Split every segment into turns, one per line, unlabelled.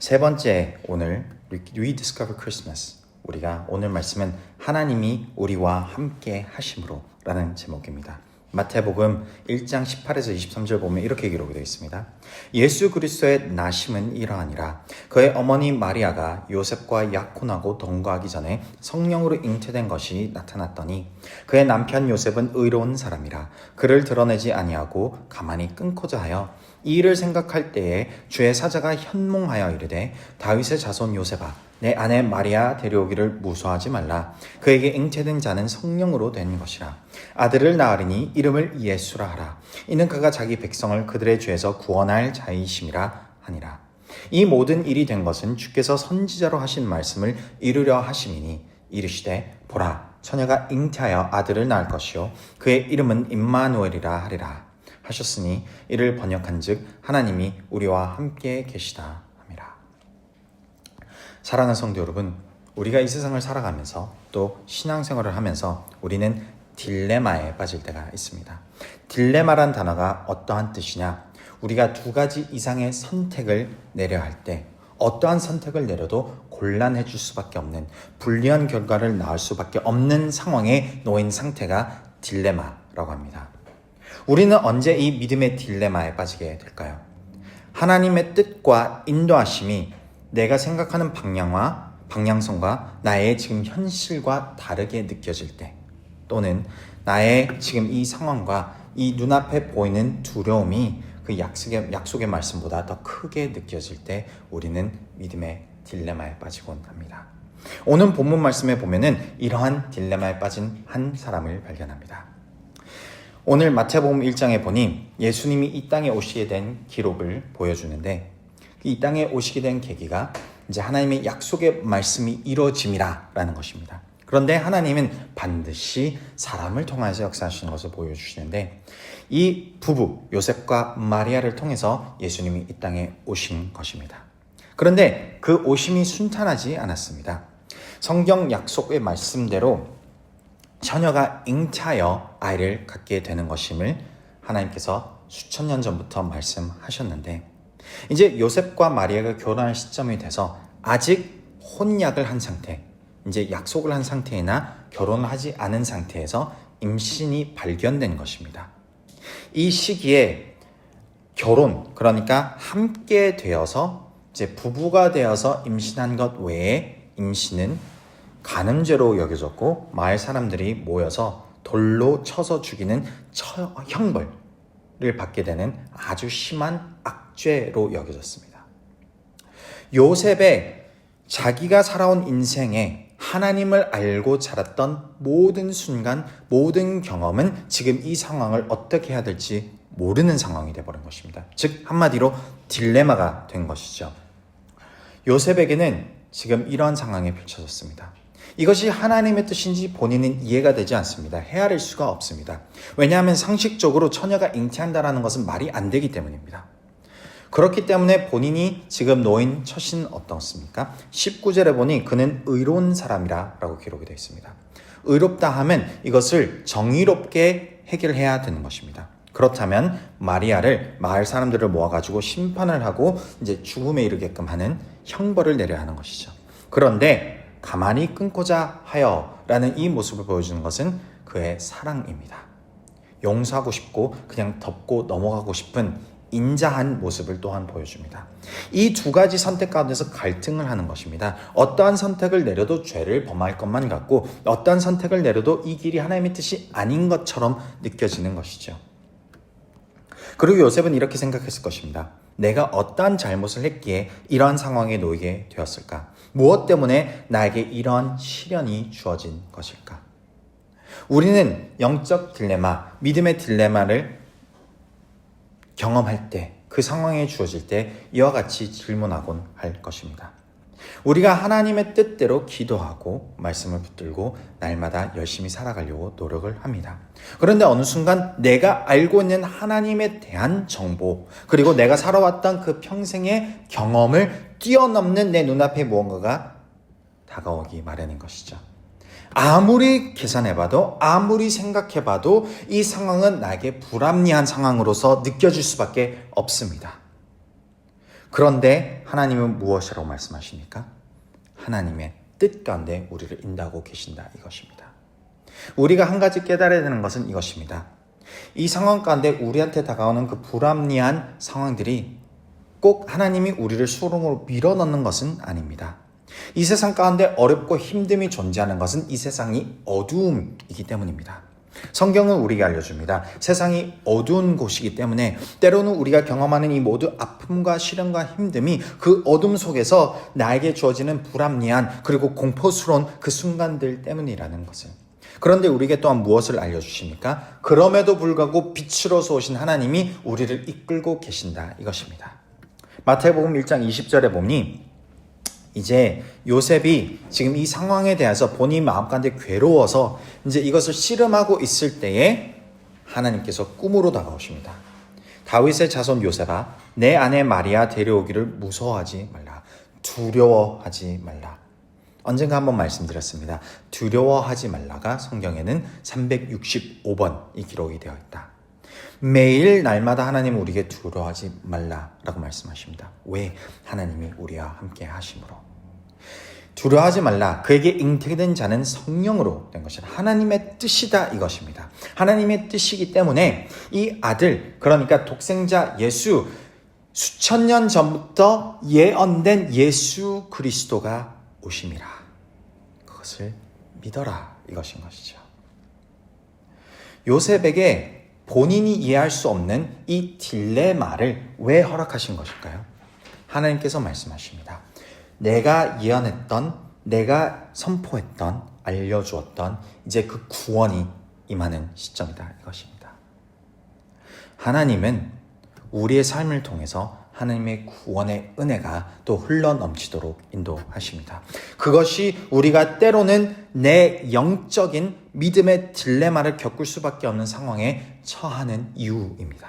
세 번째, 오늘 Rediscover Christmas. 우리가 오늘 말씀은 하나님이 우리와 함께 하심으로 라는 제목입니다. 마태복음 1장 18에서 23절 보면 이렇게 기록이 되어 있습니다. 예수 그리스도의 나심은 이러하니라. 그의 어머니 마리아가 요셉과 약혼하고 동거하기 전에 성령으로 잉태된 것이 나타났더니 그의 남편 요셉은 의로운 사람이라 그를 드러내지 아니하고 가만히 끊고자 하여 이 일을 생각할 때에 주의 사자가 현몽하여 이르되 다윗의 자손 요셉아 내 아내 마리아 데려오기를 무서워하지 말라. 그에게 잉태된 자는 성령으로 된 것이라. 아들을 낳으리니 이름을 예수라 하라. 이는 그가 자기 백성을 그들의 죄에서 구원할 자이심이라 하니라. 이 모든 일이 된 것은 주께서 선지자로 하신 말씀을 이루려 하심이니 이르시되 보라 처녀가 잉태하여 아들을 낳을 것이요 그의 이름은 임마누엘이라 하리라 하셨으니 이를 번역한즉 하나님이 우리와 함께 계시다 함이라. 사랑하는 성도 여러분, 우리가 이 세상을 살아가면서 또 신앙생활을 하면서 우리는 딜레마에 빠질 때가 있습니다. 딜레마란 단어가 어떠한 뜻이냐? 우리가 두 가지 이상의 선택을 내려야 할 때 어떠한 선택을 내려도 곤란해질 수밖에 없는 불리한 결과를 낳을 수밖에 없는 상황에 놓인 상태가 딜레마라고 합니다. 우리는 언제 이 믿음의 딜레마에 빠지게 될까요? 하나님의 뜻과 인도하심이 내가 생각하는 방향성과 나의 지금 현실과 다르게 느껴질 때, 또는 나의 지금 이 상황과 이 눈앞에 보이는 두려움이 그 약속의 말씀보다 더 크게 느껴질 때 우리는 믿음의 딜레마에 빠지곤 합니다. 오늘 본문 말씀에 보면은 이러한 딜레마에 빠진 한 사람을 발견합니다. 오늘 마태복음 1장에 보니 예수님이 이 땅에 오시게 된 기록을 보여주는데 이 땅에 오시게 된 계기가 이제 하나님의 약속의 말씀이 이루어짐이라는 것입니다. 그런데 하나님은 반드시 사람을 통해서 역사하시는 것을 보여주시는데 이 부부 요셉과 마리아를 통해서 예수님이 이 땅에 오신 것입니다. 그런데 그 오심이 순탄하지 않았습니다. 성경 약속의 말씀대로 처녀가 잉태하여 아이를 갖게 되는 것임을 하나님께서 수천 년 전부터 말씀하셨는데 이제 요셉과 마리아가 결혼할 시점이 돼서 아직 혼약을 한 상태, 이제 약속을 한 상태이나 결혼을 하지 않은 상태에서 임신이 발견된 것입니다. 이 시기에 결혼, 그러니까 함께 되어서 이제 부부가 되어서 임신한 것 외에 임신은 간음죄로 여겨졌고 마을 사람들이 모여서 돌로 쳐서 죽이는 형벌을 받게 되는 아주 심한 악죄로 여겨졌습니다. 요셉의 자기가 살아온 인생에 하나님을 알고 자랐던 모든 순간, 모든 경험은 지금 이 상황을 어떻게 해야 될지 모르는 상황이 되어버린 것입니다. 즉 한마디로 딜레마가 된 것이죠. 요셉에게는 지금 이런 상황이 펼쳐졌습니다. 이것이 하나님의 뜻인지 본인은 이해가 되지 않습니다. 헤아릴 수가 없습니다. 왜냐하면 상식적으로 처녀가 잉태한다는 것은 말이 안 되기 때문입니다. 그렇기 때문에 본인이 지금 놓인 처신은 어떻습니까? 19절에 보니 그는 의로운 사람이라 라고 기록이 되어 있습니다. 의롭다 하면 이것을 정의롭게 해결해야 되는 것입니다. 그렇다면 마리아를 마을 사람들을 모아가지고 심판을 하고 이제 죽음에 이르게끔 하는 형벌을 내려야 하는 것이죠. 그런데 가만히 끊고자 하여 라는 이 모습을 보여주는 것은 그의 사랑입니다. 용서하고 싶고 그냥 덮고 넘어가고 싶은 인자한 모습을 또한 보여줍니다. 이 두 가지 선택 가운데서 갈등을 하는 것입니다. 어떠한 선택을 내려도 죄를 범할 것만 같고 어떠한 선택을 내려도 이 길이 하나님의 뜻이 아닌 것처럼 느껴지는 것이죠. 그리고 요셉은 이렇게 생각했을 것입니다. 내가 어떠한 잘못을 했기에 이러한 상황에 놓이게 되었을까? 무엇 때문에 나에게 이런 시련이 주어진 것일까? 우리는 영적 딜레마, 믿음의 딜레마를 경험할 때, 그 상황에 주어질 때 이와 같이 질문하곤 할 것입니다. 우리가 하나님의 뜻대로 기도하고 말씀을 붙들고 날마다 열심히 살아가려고 노력을 합니다. 그런데 어느 순간 내가 알고 있는 하나님에 대한 정보, 그리고 내가 살아왔던 그 평생의 경험을 뛰어넘는 내 눈앞에 무언가가 다가오기 마련인 것이죠. 아무리 계산해봐도 아무리 생각해봐도 이 상황은 나에게 불합리한 상황으로서 느껴질 수밖에 없습니다. 그런데 하나님은 무엇이라고 말씀하십니까? 하나님의 뜻 가운데 우리를 인도하고 계신다 이것입니다. 우리가 한 가지 깨달아야 되는 것은 이것입니다. 이 상황 가운데 우리한테 다가오는 그 불합리한 상황들이 꼭 하나님이 우리를 수렁으로 밀어넣는 것은 아닙니다. 이 세상 가운데 어렵고 힘듦이 존재하는 것은 이 세상이 어두움이기 때문입니다. 성경은 우리에게 알려줍니다. 세상이 어두운 곳이기 때문에 때로는 우리가 경험하는 이 모든 아픔과 시련과 힘듦이 그 어둠 속에서 나에게 주어지는 불합리한 그리고 공포스러운 그 순간들 때문이라는 것을. 그런데 우리에게 또한 무엇을 알려주십니까? 그럼에도 불구하고 빛으로서 오신 하나님이 우리를 이끌고 계신다 이것입니다. 마태복음 1장 20절에 보니 이제 요셉이 지금 이 상황에 대해서 본인 마음 가운데 괴로워서 이제 이것을 씨름하고 있을 때에 하나님께서 꿈으로 다가오십니다. 다윗의 자손 요셉아, 내 아내 마리아 데려오기를 무서워하지 말라. 두려워하지 말라. 언젠가 한번 말씀드렸습니다. 두려워하지 말라가 성경에는 365번이 기록이 되어 있다. 매일 날마다 하나님은 우리에게 두려워하지 말라라고 말씀하십니다. 왜? 하나님이 우리와 함께 하심으로. 두려워하지 말라. 그에게 잉태된 자는 성령으로 된 것이다. 하나님의 뜻이다 이것입니다. 하나님의 뜻이기 때문에 이 아들, 그러니까 독생자 예수, 수천 년 전부터 예언된 예수 그리스도가 오심이라. 그것을 믿어라 이것인 것이죠. 요셉에게 본인이 이해할 수 없는 이 딜레마를 왜 허락하신 것일까요? 하나님께서 말씀하십니다. 내가 예언했던, 내가 선포했던, 알려주었던 이제 그 구원이 임하는 시점이다 이것입니다. 하나님은 우리의 삶을 통해서 하나님의 구원의 은혜가 또 흘러넘치도록 인도하십니다. 그것이 우리가 때로는 내 영적인 믿음의 딜레마를 겪을 수밖에 없는 상황에 처하는 이유입니다.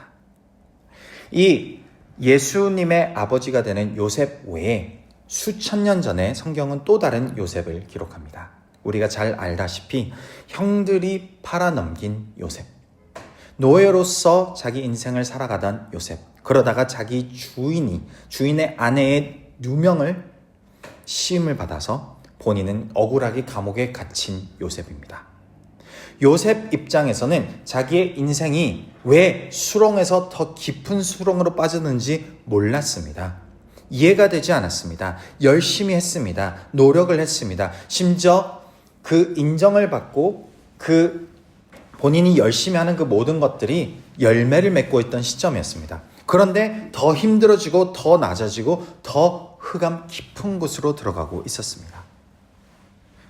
이 예수님의 아버지가 되는 요셉 외에 수천 년 전에 성경은 또 다른 요셉을 기록합니다. 우리가 잘 알다시피 형들이 팔아넘긴 요셉, 노예로서 자기 인생을 살아가던 요셉, 그러다가 자기 주인의 아내의 누명을 시임을 받아서 본인은 억울하게 감옥에 갇힌 요셉입니다. 요셉 입장에서는 자기의 인생이 왜 수렁에서 더 깊은 수렁으로 빠졌는지 몰랐습니다. 이해가 되지 않았습니다. 열심히 했습니다. 노력을 했습니다. 심지어 그 인정을 받고 그 본인이 열심히 하는 그 모든 것들이 열매를 맺고 있던 시점이었습니다. 그런데 더 힘들어지고 더 낮아지고 더 흑암 깊은 곳으로 들어가고 있었습니다.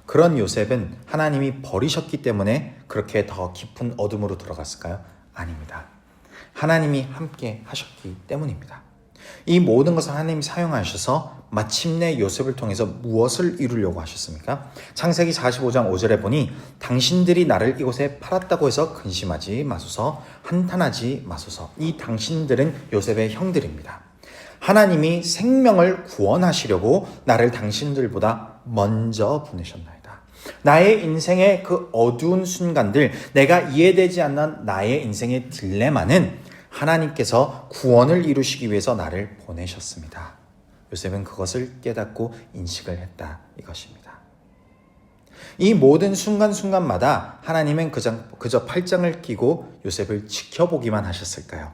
그런 요셉은 하나님이 버리셨기 때문에 그렇게 더 깊은 어둠으로 들어갔을까요? 아닙니다. 하나님이 함께 하셨기 때문입니다. 이 모든 것을 하나님이 사용하셔서 마침내 요셉을 통해서 무엇을 이루려고 하셨습니까? 창세기 45장 5절에 보니 당신들이 나를 이곳에 팔았다고 해서 근심하지 마소서, 한탄하지 마소서. 이 당신들은 요셉의 형들입니다. 하나님이 생명을 구원하시려고 나를 당신들보다 먼저 보내셨나이다. 나의 인생의 그 어두운 순간들, 내가 이해되지 않는 나의 인생의 딜레마는 하나님께서 구원을 이루시기 위해서 나를 보내셨습니다. 요셉은 그것을 깨닫고 인식을 했다 이것입니다. 이 모든 순간순간마다 하나님은 그저 팔짱을 끼고 요셉을 지켜보기만 하셨을까요?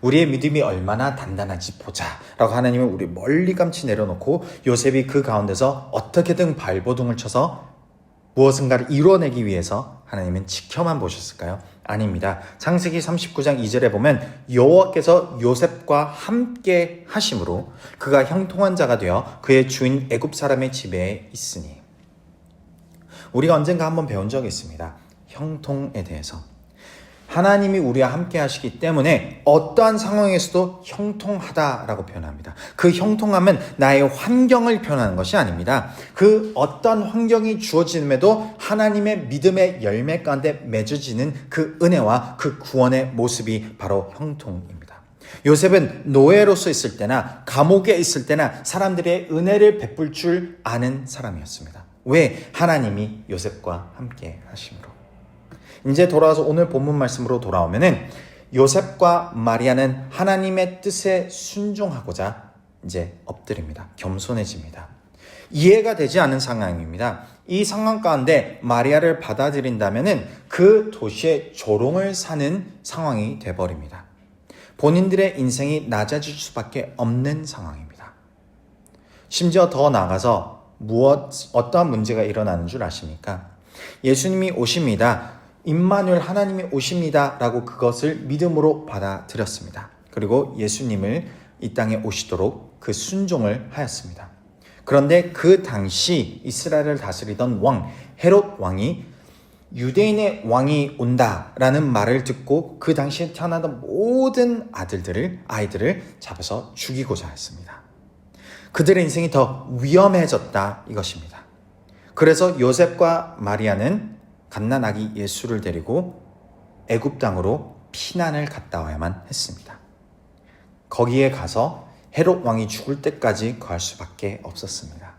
우리의 믿음이 얼마나 단단한지 보자 라고 하나님은 우리 멀리 감치 내려놓고 요셉이 그 가운데서 어떻게든 발버둥을 쳐서 무엇인가를 이루어내기 위해서 하나님은 지켜만 보셨을까요? 아닙니다. 창세기 39장 2절에 보면 여호와께서 요셉과 함께 하심으로 그가 형통한 자가 되어 그의 주인 애굽 사람의 집에 있으니. 우리가 언젠가 한번 배운 적이 있습니다. 형통에 대해서. 하나님이 우리와 함께 하시기 때문에 어떠한 상황에서도 형통하다라고 표현합니다. 그 형통함은 나의 환경을 표현하는 것이 아닙니다. 그 어떤 환경이 주어짐에도 하나님의 믿음의 열매 가운데 맺어지는 그 은혜와 그 구원의 모습이 바로 형통입니다. 요셉은 노예로서 있을 때나 감옥에 있을 때나 사람들의 은혜를 베풀 줄 아는 사람이었습니다. 왜? 하나님이 요셉과 함께 하심으로. 이제 돌아와서 오늘 본문 말씀으로 돌아오면은 요셉과 마리아는 하나님의 뜻에 순종하고자 이제 엎드립니다. 겸손해집니다. 이해가 되지 않는 상황입니다. 이 상황 가운데 마리아를 받아들인다면은 그 도시의 조롱을 사는 상황이 돼버립니다. 본인들의 인생이 낮아질 수밖에 없는 상황입니다. 심지어 더 나아가서 어떠한 문제가 일어나는 줄 아십니까? 예수님이 오십니다. 임마누엘 하나님이 오십니다. 라고 그것을 믿음으로 받아들였습니다. 그리고 예수님을 이 땅에 오시도록 그 순종을 하였습니다. 그런데 그 당시 이스라엘을 다스리던 왕 헤롯 왕이 유대인의 왕이 온다라는 말을 듣고 그 당시에 태어나던 모든 아이들을 잡아서 죽이고자 했습니다. 그들의 인생이 더 위험해졌다 이것입니다. 그래서 요셉과 마리아는 갓난아기 예수를 데리고 애굽 땅으로 피난을 갔다 와야만 했습니다. 거기에 가서 헤롯 왕이 죽을 때까지 거할 수밖에 없었습니다.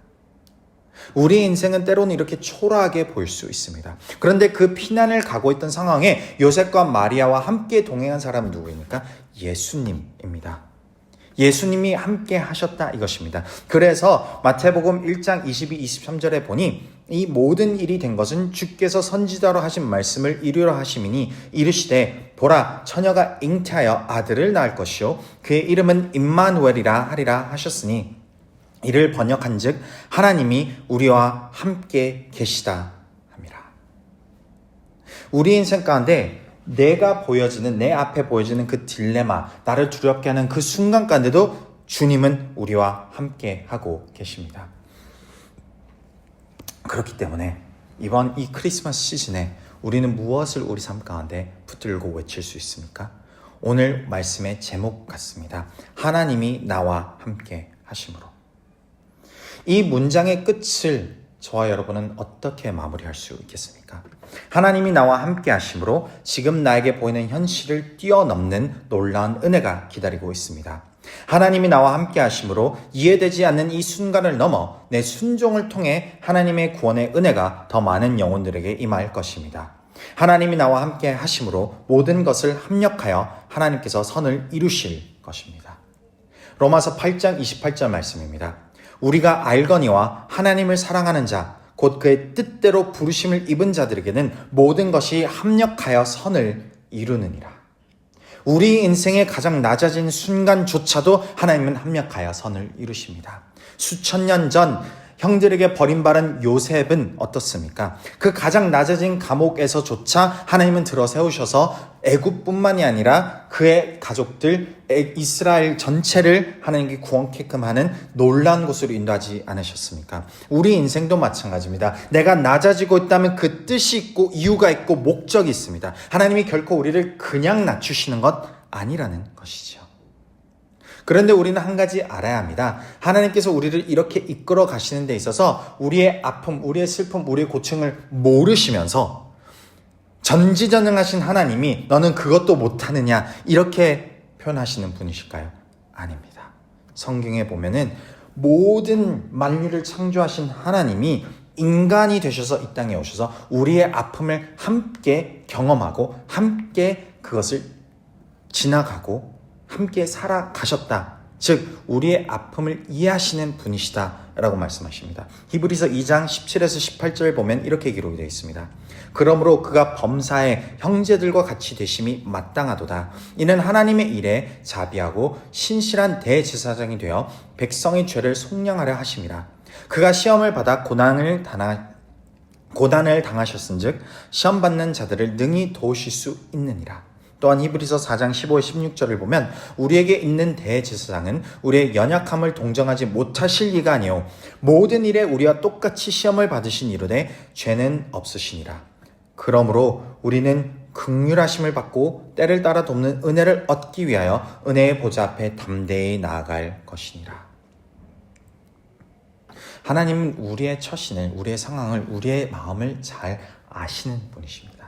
우리의 인생은 때로는 이렇게 초라하게 보일 수 있습니다. 그런데 그 피난을 가고 있던 상황에 요셉과 마리아와 함께 동행한 사람은 누구입니까? 예수님입니다. 예수님이 함께 하셨다 이것입니다. 그래서 마태복음 1장 22, 23절에 보니 이 모든 일이 된 것은 주께서 선지자로 하신 말씀을 이루려 하심이니 이르시되 보라 처녀가 잉태하여 아들을 낳을 것이요 그의 이름은 임마누엘이라 하리라 하셨으니 이를 번역한즉 하나님이 우리와 함께 계시다 함이라. 우리 인생 가운데 내가 보여지는 내 앞에 보여지는 그 딜레마, 나를 두렵게 하는 그 순간 가운데도 주님은 우리와 함께 하고 계십니다. 그렇기 때문에 이번 이 크리스마스 시즌에 우리는 무엇을 우리 삶 가운데 붙들고 외칠 수 있습니까? 오늘 말씀의 제목 같습니다. 하나님이 나와 함께 하심으로. 이 문장의 끝을 저와 여러분은 어떻게 마무리할 수 있겠습니까? 하나님이 나와 함께 하심으로 지금 나에게 보이는 현실을 뛰어넘는 놀라운 은혜가 기다리고 있습니다. 하나님이 나와 함께 하심으로 이해되지 않는 이 순간을 넘어 내 순종을 통해 하나님의 구원의 은혜가 더 많은 영혼들에게 임할 것입니다. 하나님이 나와 함께 하심으로 모든 것을 합력하여 하나님께서 선을 이루실 것입니다. 로마서 8장 28절 말씀입니다. 우리가 알거니와 하나님을 사랑하는 자 곧 그의 뜻대로 부르심을 입은 자들에게는 모든 것이 합력하여 선을 이루느니라. 우리 인생의 가장 낮아진 순간조차도 하나님은 합력하여 선을 이루십니다. 수천 년 전 형들에게 버림받은 요셉은 어떻습니까? 그 가장 낮아진 감옥에서조차 하나님은 들어 세우셔서 애굽뿐만이 아니라 그의 가족들 이스라엘 전체를 하나님께 구원케끔 하는 놀라운 곳으로 인도하지 않으셨습니까? 우리 인생도 마찬가지입니다. 내가 낮아지고 있다면 그 뜻이 있고 이유가 있고 목적이 있습니다. 하나님이 결코 우리를 그냥 낮추시는 것 아니라는 것이죠. 그런데 우리는 한 가지 알아야 합니다. 하나님께서 우리를 이렇게 이끌어 가시는 데 있어서 우리의 아픔, 우리의 슬픔, 우리의 고충을 모르시면서 전지전능하신 하나님이 너는 그것도 못하느냐 이렇게 표현하시는 분이실까요? 아닙니다. 성경에 보면은 모든 만유를 창조하신 하나님이 인간이 되셔서 이 땅에 오셔서 우리의 아픔을 함께 경험하고 함께 그것을 지나가고 함께 살아가셨다. 즉 우리의 아픔을 이해하시는 분이시다라고 말씀하십니다. 히브리서 2장 17에서 18절 보면 이렇게 기록이 되어 있습니다. 그러므로 그가 범사에 형제들과 같이 되심이 마땅하도다. 이는 하나님의 일에 자비하고 신실한 대제사장이 되어 백성의 죄를 속량하려 하심이라. 그가 시험을 받아 고난을 당하셨은즉 시험 받는 자들을 능히 도우실 수 있느니라. 또한 히브리서 4장 15에 16절을 보면 우리에게 있는 대제사장은 우리의 연약함을 동정하지 못하실 이가 아니요 모든 일에 우리와 똑같이 시험을 받으신 이로되 죄는 없으시니라. 그러므로 우리는 긍휼하심을 받고 때를 따라 돕는 은혜를 얻기 위하여 은혜의 보좌 앞에 담대히 나아갈 것이니라. 하나님은 우리의 처신을, 우리의 상황을, 우리의 마음을 잘 아시는 분이십니다.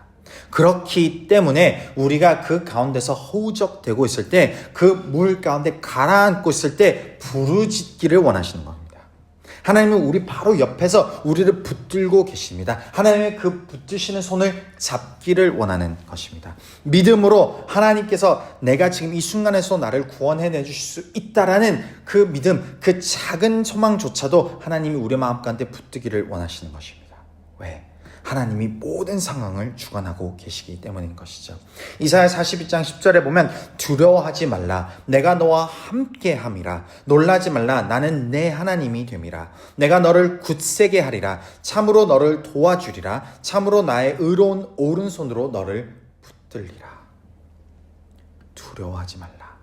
그렇기 때문에 우리가 그 가운데서 허우적대고 있을 때, 그 물 가운데 가라앉고 있을 때 부르짖기를 원하시는 겁니다. 하나님은 우리 바로 옆에서 우리를 붙들고 계십니다. 하나님의 그 붙드시는 손을 잡기를 원하는 것입니다. 믿음으로 하나님께서 내가 지금 이 순간에서 나를 구원해 주실 수 있다라는 그 믿음, 그 작은 소망조차도 하나님이 우리 마음 가운데 붙들기를 원하시는 것입니다. 왜? 하나님이 모든 상황을 주관하고 계시기 때문인 것이죠. 이사야 42장 10절에 보면 두려워하지 말라 내가 너와 함께함이라 놀라지 말라 나는 내 하나님이 됨이라 내가 너를 굳세게 하리라 참으로 너를 도와주리라 참으로 나의 의로운 오른손으로 너를 붙들리라. 두려워하지 말라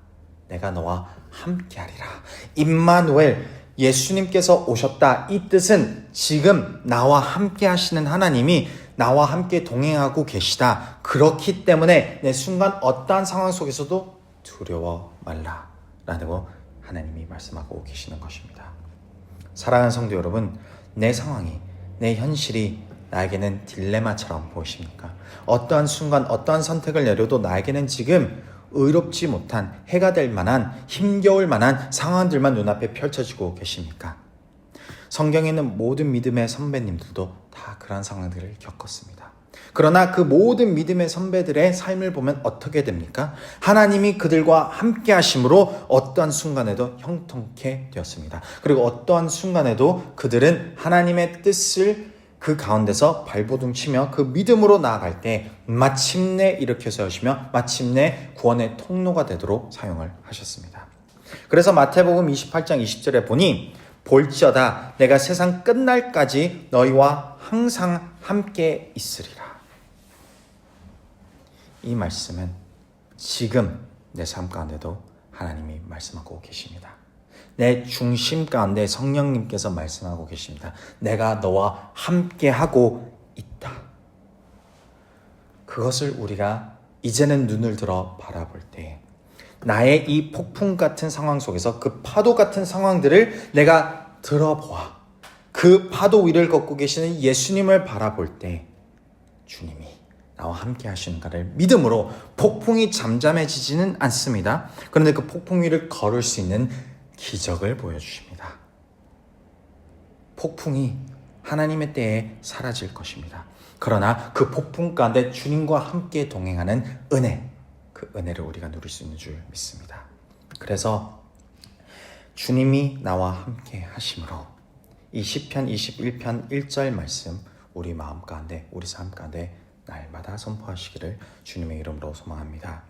내가 너와 함께하리라. 임마누엘 예수님께서 오셨다. 이 뜻은 지금 나와 함께 하시는 하나님이 나와 함께 동행하고 계시다. 그렇기 때문에 내 순간 어떠한 상황 속에서도 두려워 말라 라고 하나님이 말씀하고 계시는 것입니다. 사랑하는 성도 여러분, 내 상황이, 내 현실이 나에게는 딜레마처럼 보이십니까? 어떠한 순간, 어떠한 선택을 내려도 나에게는 지금 의롭지 못한, 해가 될 만한, 힘겨울 만한 상황들만 눈앞에 펼쳐지고 계십니까? 성경에 있는 모든 믿음의 선배님들도 다 그런 상황들을 겪었습니다. 그러나 그 모든 믿음의 선배들의 삶을 보면 어떻게 됩니까? 하나님이 그들과 함께 하심으로 어떠한 순간에도 형통케 되었습니다. 그리고 어떠한 순간에도 그들은 하나님의 뜻을 그 가운데서 발버둥 치며 그 믿음으로 나아갈 때 마침내 일으켜 세우시며 마침내 구원의 통로가 되도록 사용을 하셨습니다. 그래서 마태복음 28장 20절에 보니 볼지어다 내가 세상 끝날까지 너희와 항상 함께 있으리라. 이 말씀은 지금 내 삶 가운데도 하나님이 말씀하고 계십니다. 내 중심 가운데 성령님께서 말씀하고 계십니다. 내가 너와 함께하고 있다. 그것을 우리가 이제는 눈을 들어 바라볼 때 나의 이 폭풍 같은 상황 속에서 그 파도 같은 상황들을 내가 들어보아 그 파도 위를 걷고 계시는 예수님을 바라볼 때 주님이 나와 함께 하시는가를 믿음으로 폭풍이 잠잠해지지는 않습니다. 그런데 그 폭풍 위를 걸을 수 있는 기적을 보여주십니다. 폭풍이 하나님의 때에 사라질 것입니다. 그러나 그 폭풍 가운데 주님과 함께 동행하는 은혜, 그 은혜를 우리가 누릴 수 있는 줄 믿습니다. 그래서 주님이 나와 함께 하심으로 이 시편 21편 1절 말씀 우리 마음 가운데, 우리 삶 가운데 날마다 선포하시기를 주님의 이름으로 소망합니다.